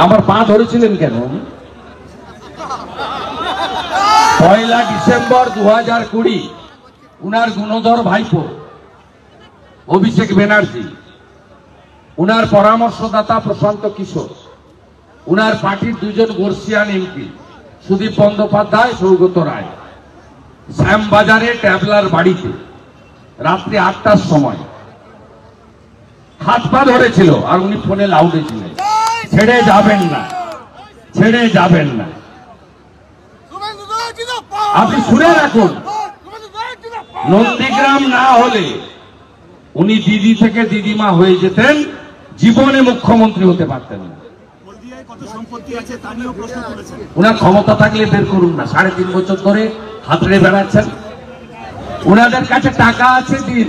আমার পা ধরেছিলেন কেন? 1 ডিসেম্বর 2020 উনার গুণধর ভাইপো অভিষেক ব্যানার্জি, উনার পরামর্শদাতা প্রশান্ত কিশোর, উনার পার্টির 2 জন বর্ষিয়ান এমপি সুদীপ বন্দ্যোপাধ্যায়, সৌগত রায় শ্যামবাজারে ট্যাবলার বাড়িতে রাত্রি 8টার সময় হাত পা ধরেছিল, আর উনি ফোনে লাউডে ছিলেন, ছেড়ে যাবেন না, ছেড়ে যাবেন না। আপনি শুনে রাখুন, নন্দীগ্রাম না হলে উনি দিদি থেকে দিদিমা হয়ে যেতেন, জীবনে মুখ্যমন্ত্রী হতে পারতেন না। উনার ক্ষমতা থাকলে বের করুন না, 3.5 বছর ধরে হাতড়ে বেড়াচ্ছেন। উনাদের কাছে টাকা আছে দিন।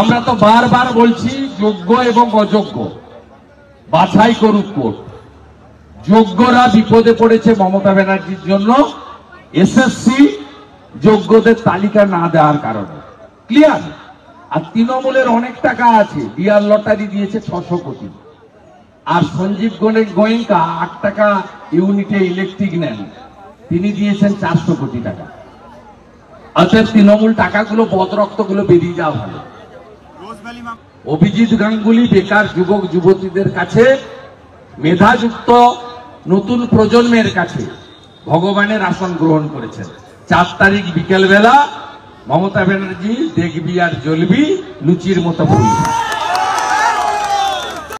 আমরা তো বারবার বলছি যোগ্য এবং অযোগ্য বাছাই করুক কোর্ট। যোগ্যরা বিপদে পড়েছে মমতা ব্যানার্জির জন্য, এসএসসি যোগ্যদের তালিকা না দেওয়ার কারণে। ক্লিয়ার? আর তৃণমূলের অনেক টাকা আছে, ডিয়ার লটারি দিয়েছে 600 কোটি, আর সঞ্জীব গোয়েঙ্কা 8 টাকা ইউনিটে ইলেকট্রিক নেন, তিনি দিয়েছেন 400 কোটি টাকা। অতএব তৃণমূল টাকাগুলো বদরক্তগুলো বেরিয়ে যাওয়া ভালো। অভিজিৎ গাঙ্গুলি বেকার যুবক যুবতীদের কাছে, মেধাযুক্ত নতুন প্রজন্মের কাছে ভগবানের আসন গ্রহণ করেছেন। 4 তারিখ বিকেল বেলা মমতা ব্যানার্জি দেখবি আর জ্বলবি লুচির মতো বলবি।